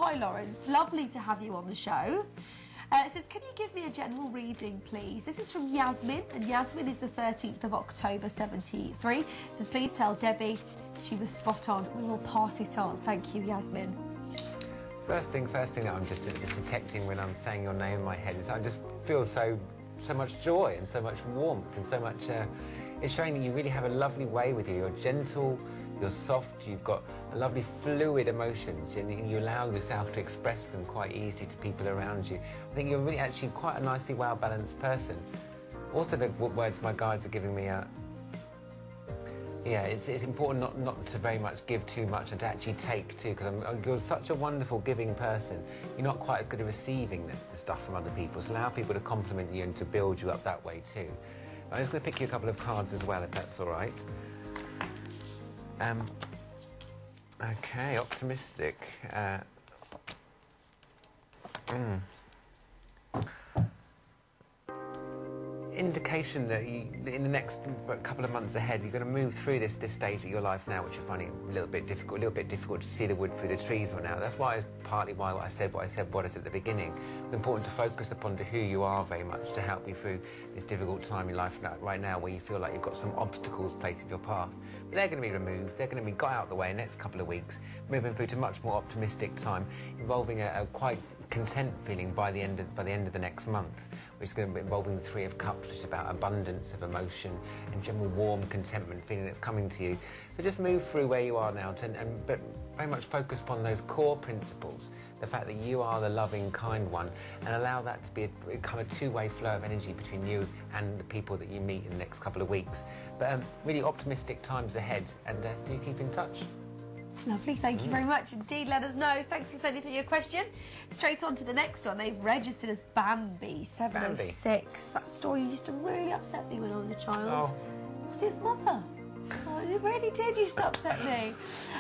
hi Laurence, lovely to have you on the show. It says, can you give me a general reading, please? This is from Yasmin, and Yasmin is the 13th of October, 73. It says, please tell Debbie she was spot on. We will pass it on. Thank you, Yasmin. First thing that I'm just detecting when I'm saying your name in my head is I just feel so much joy and so much warmth and so much... it's showing that you really have a lovely way with you. You're gentle, you're soft, you've got a lovely fluid emotions, and you allow yourself to express them quite easily to people around you. I think you're really actually quite a nicely well-balanced person. Also, the words my guides are giving me are, yeah, it's important not to very much give too much and to actually take too, because you're such a wonderful giving person. You're not quite as good at receiving the stuff from other people, so allow people to compliment you and to build you up that way too. I'm just going to pick you a couple of cards as well, if that's all right. Okay, optimistic. Indication that in the next couple of months ahead, you're going to move through this stage of your life now, which you're finding a little bit difficult to see the wood through the trees right now. That's why, partly why I said what I said at the beginning. It's important to focus upon who you are very much to help you through this difficult time in your life right now, where you feel like you've got some obstacles placed in your path. But they're going to be removed. They're going to be got out of the way in the next couple of weeks, moving through to much more optimistic time, involving a quite content feeling by the end of the next month, which is going to be involving the Three of Cups, which is about abundance of emotion and general warm contentment feeling that's coming to you. So just move through where you are now, but very much focus upon those core principles, the fact that you are the loving, kind one, and allow that to be become a two-way flow of energy between you and the people that you meet in the next couple of weeks. But really optimistic times ahead, and do keep in touch. Lovely, thank you very much indeed. Let us know. Thanks for sending through your question. Straight on to the next one. They've registered as Bambi, 706. Bambi. That story used to really upset me when I was a child. Oh. Lost his mother. Oh, it really did used to upset me.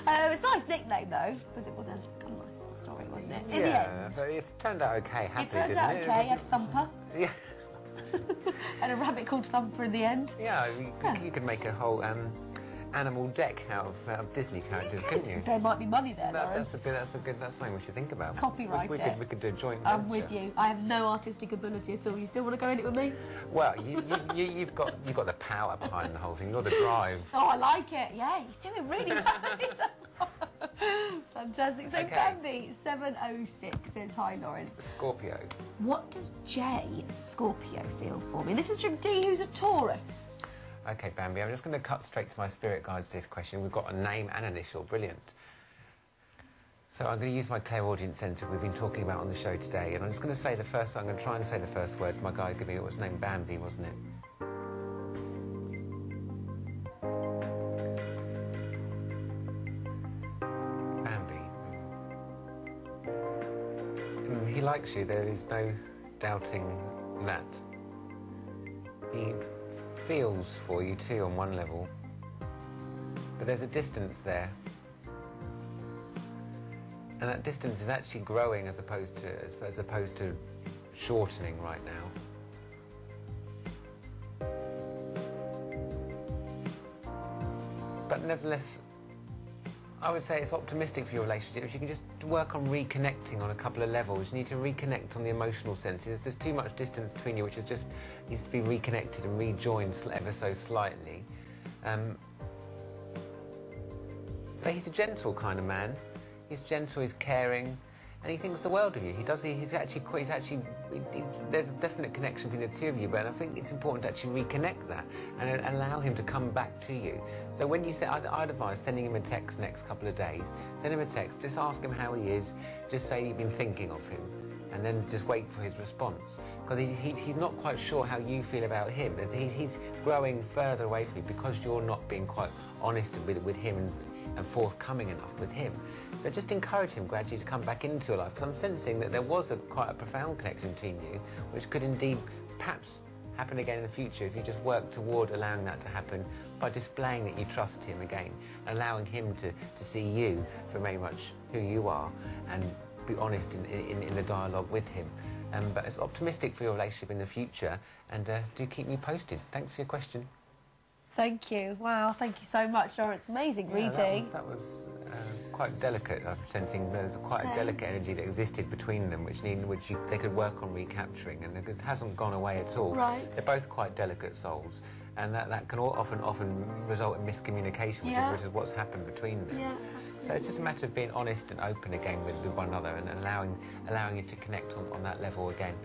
It's a nice nickname though, because it was a nice little story, wasn't it? In the end. But it turned out okay, happy, it turned out okay. He had Thumper. Yeah. And a rabbit called Thumper in the end. Yeah, you could make a whole animal deck out of Disney characters, couldn't you? There might be money there, that's something we should think about. Copyright we could do a joint venture. I'm with you. I have no artistic ability at all. You still want to go in it with me? Well, you've got the power behind the whole thing. You're the drive. Oh, I like it. Yeah, you're doing really well. Fantastic. So Okay. Bambi, 706 says, hi Laurence. Scorpio. What does J, Scorpio, feel for me? This is from D, who's a Taurus. Okay, Bambi, I'm just going to cut straight to my spirit guides this question. We've got a name and initial. Brilliant. So I'm going to use my clairaudient centre we've been talking about on the show today, and I'm just going to say I'm going to try and say the first words my guide gave me. It was named Bambi, wasn't it? Bambi. He likes you. There is no doubting that. He feels for you too on one level, but there's a distance there, and that distance is actually growing as opposed to shortening right now. But nevertheless, I would say it's optimistic for your relationship if you can just work on reconnecting on a couple of levels. You need to reconnect on the emotional sense. There's too much distance between you, which is just needs to be reconnected and rejoined ever so slightly. But he's a gentle kind of man. He's gentle, he's caring, and he thinks the world of you. There's a definite connection between the two of you, but I think it's important to actually reconnect that and allow him to come back to you. So when you say, I'd advise sending him a text next couple of days. Send him a text, just ask him how he is, just say you've been thinking of him, and then just wait for his response. Because he's not quite sure how you feel about him. He's growing further away from you because you're not being quite honest with him and forthcoming enough with him. So just encourage him gradually to come back into your life, because I'm sensing that there was quite a profound connection between you, which could indeed perhaps happen again in the future if you just work toward allowing that to happen by displaying that you trust him again, and allowing him to see you for very much who you are and be honest in the dialogue with him. But it's optimistic for your relationship in the future, and do keep me posted. Thanks for your question. Thank you. Wow, thank you so much, Laurence. Amazing reading. That was quite delicate. I'm sensing there's quite a delicate energy that existed between them, which they could work on recapturing, and it hasn't gone away at all. Right. They're both quite delicate souls, and that can often result in miscommunication, which is what's happened between them. Yeah, absolutely. So it's just a matter of being honest and open again with one another, and allowing you to connect on that level again.